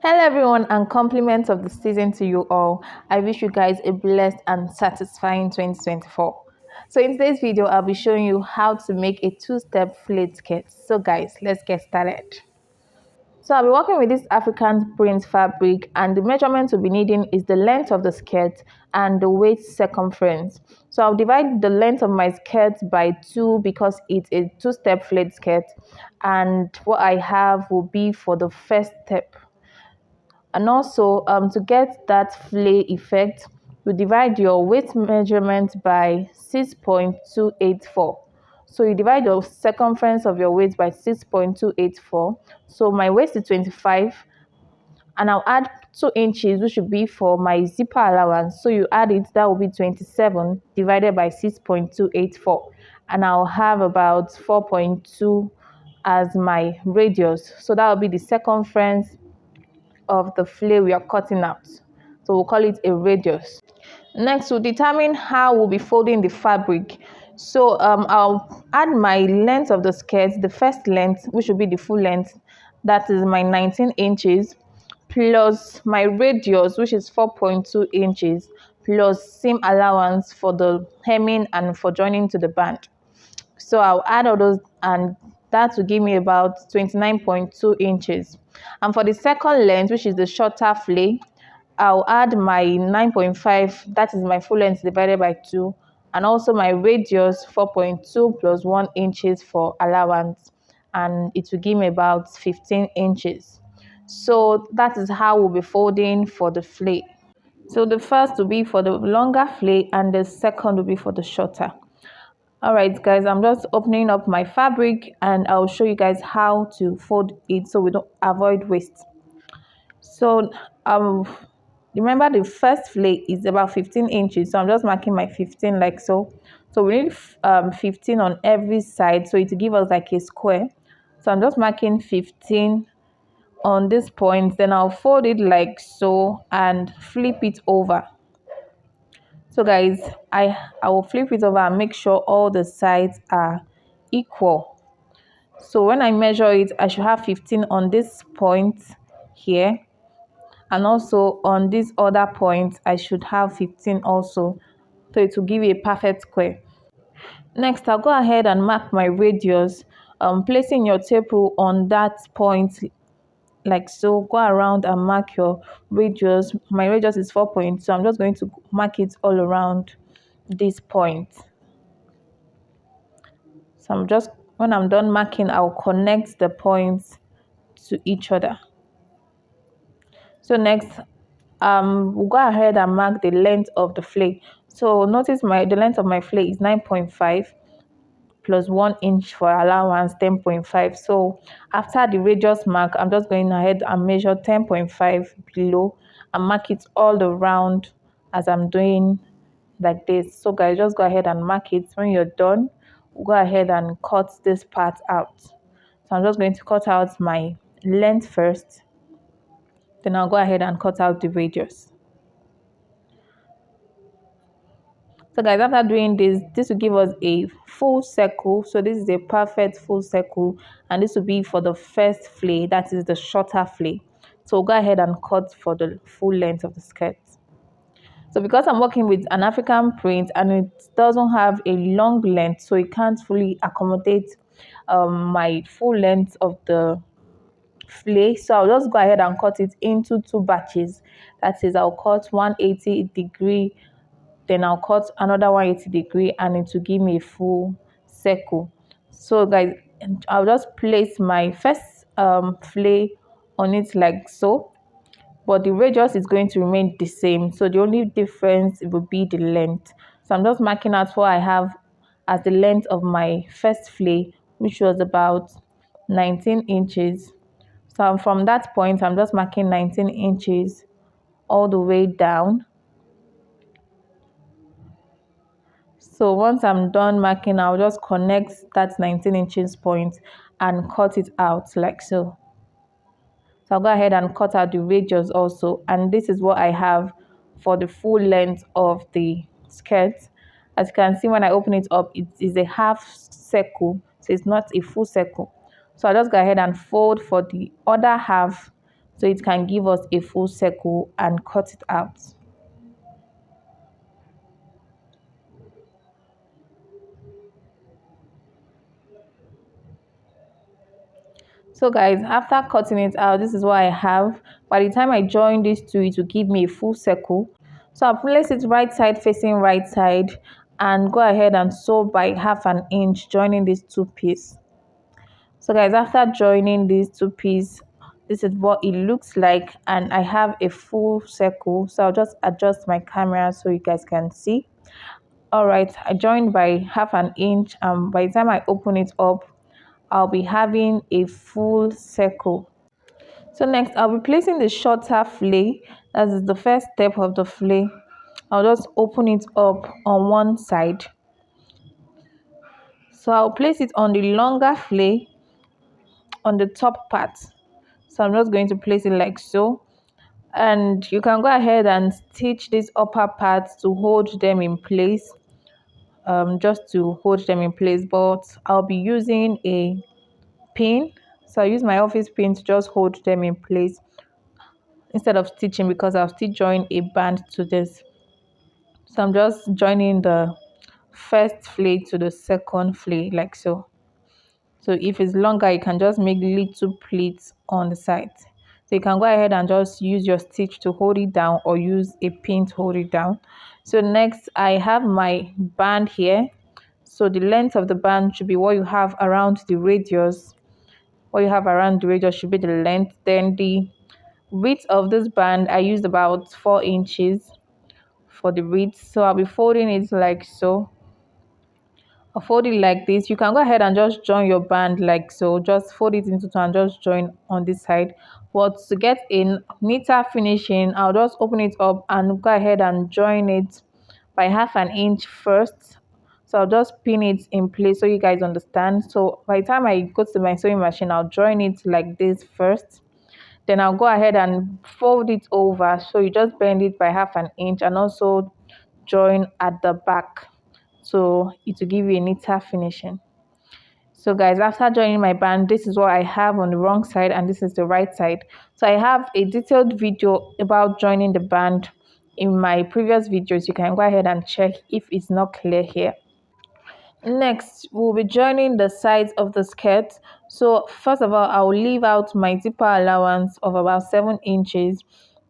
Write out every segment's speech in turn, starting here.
Hello everyone, and compliments of the season to you all. I wish you guys a blessed and satisfying 2024. So in today's video, I'll be showing you how to make a two-step flared skirt. So guys, let's get started. So I'll be working with this African print fabric, and the measurement we'll be needing is the length of the skirt and the waist circumference. So I'll divide the length of my skirt by 2 because it's a two-step flared skirt, and what I have will be for the first step. And also, to get that flay effect, you divide your waist measurement by 6.284. So you divide your circumference of your waist by 6.284. So my waist is 25, and I'll add 2 inches, which should be for my zipper allowance. So you add it, that will be 27 divided by 6.284. And I'll have about 4.2 as my radius. So that will be the circumference of the flare we are cutting out. So we'll call it a radius. Next, we'll determine how we'll be folding the fabric. So I'll add my length of the skirt, the first length, which will be the full length, that is my 19 inches, plus my radius, which is 4.2 inches, plus seam allowance for the hemming and for joining to the band. So I'll add all those, and that will give me about 29.2 inches. And for the second length, which is the shorter flay, I'll add my 9.5, that is my full length divided by 2, and also my radius 4.2 plus 1 inches for allowance, and it will give me about 15 inches. So that is how we'll be folding for the flay. So the first will be for the longer flay, and the second will be for the shorter. All right, guys, I'm just opening up my fabric, and I'll show you guys how to fold it so we don't avoid waste. So remember the first flay is about 15 inches, so I'm just marking my 15 like so. So we need 15 on every side, so it will give us like a square. So I'm just marking 15 on this point, then I'll fold it like so and flip it over. So guys, I will flip it over and make sure all the sides are equal. So when I measure it, I should have 15 on this point here, and also on this other point I should have 15 also, so it will give you a perfect square. Next, I'll go ahead and mark my radius, placing your tape rule on that point like so. Go around and mark your radius. My radius is 4.2, so I'm just going to mark it all around this point. So when I'm done marking, I'll connect the points to each other. So next, we'll go ahead and mark the length of the flay. So notice the length of my flay is 9.5 plus 1 inch for allowance, 10.5. So after the radius mark, I'm just going ahead and measure 10.5 below and mark it all around as I'm doing like this. So guys, just go ahead and mark it. When you're done, go ahead and cut this part out. So I'm just going to cut out my length first, then I'll go ahead and cut out the radius. So guys, after doing this will give us a full circle. So this is a perfect full circle, and this will be for the first flay, that is the shorter flay. So we'll go ahead and cut for the full length of the skirt. So because I'm working with an African print and it doesn't have a long length, so it can't fully accommodate my full length of the flay, so I'll just go ahead and cut it into 2 batches. That is, I'll cut 180-degree, then I'll cut another 180-degree, and it will give me a full circle. So guys, I'll just place my first flay on it like so, but the radius is going to remain the same, so the only difference will be the length. So I'm just marking out what I have as the length of my first flay, which was about 19 inches. So from that point, I'm just marking 19 inches all the way down. So once I'm done marking, I'll just connect that 19 inches point and cut it out like so. So I'll go ahead and cut out the radius also, and this is what I have for the full length of the skirt. As you can see, when I open it up, it is a half circle, so it's not a full circle. So I'll just go ahead and fold for the other half so it can give us a full circle, and cut it out. So guys, after cutting it out, this is what I have. By the time I join these two, it will give me a full circle. So I'll place it right side facing right side and go ahead and sew by 1/2 inch, joining these two pieces. So guys, after joining these two pieces, this is what it looks like, and I have a full circle. So I'll just adjust my camera so you guys can see. All right, I joined by 1/2 inch, and by the time I open it up, I'll be having a full circle. So next, I'll be placing the shorter flay. That is the first step of the flay. I'll just open it up on one side. So I'll place it on the longer flay on the top part. So I'm just going to place it like so. And you can go ahead and stitch these upper parts to hold them in place. Just to hold them in place. But I'll be using a pin. So I use my office pin to just hold them in place instead of stitching, because I'll still join a band to this. So I'm just joining the first flay to the second flay like so. So if it's longer, you can just make little pleats on the side. So you can go ahead and just use your stitch to hold it down, or use a pin to hold it down. So next, I have my band here. So the length of the band should be what you have around the radius. What you have around the radius should be the length. Then the width of this band, I used about 4 inches for the width. So I'll be folding it like so. I'll fold it like this. You can go ahead and just join your band like so. Just fold it into two and just join on this side. But to get a neater finishing, I'll just open it up and go ahead and join it by 1/2 inch first. So I'll just pin it in place so you guys understand. So by the time I go to my sewing machine, I'll join it like this first. Then I'll go ahead and fold it over. So you just bend it by 1/2 inch and also join at the back, so it will give you a neater finishing. So guys, after joining my band, this is what I have on the wrong side and this is the right side. So I have a detailed video about joining the band in my previous videos. You can go ahead and check if it's not clear here. Next, we'll be joining the sides of the skirt. So first of all, I'll leave out my zipper allowance of about 7 inches.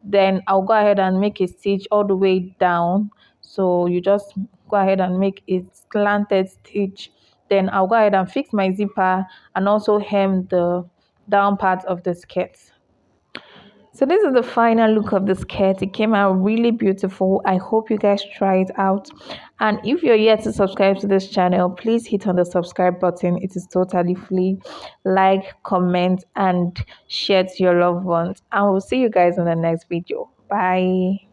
Then I'll go ahead and make a stitch all the way down. So you just go ahead and make a slanted stitch. Then I'll go ahead and fix my zipper and also hem the down part of the skirt. So this is the final look of the skirt. It came out really beautiful. I hope you guys try it out. And if you're yet to subscribe to this channel, please hit on the subscribe button. It is totally free. Like, comment, and share to your loved ones. And we'll see you guys in the next video. Bye.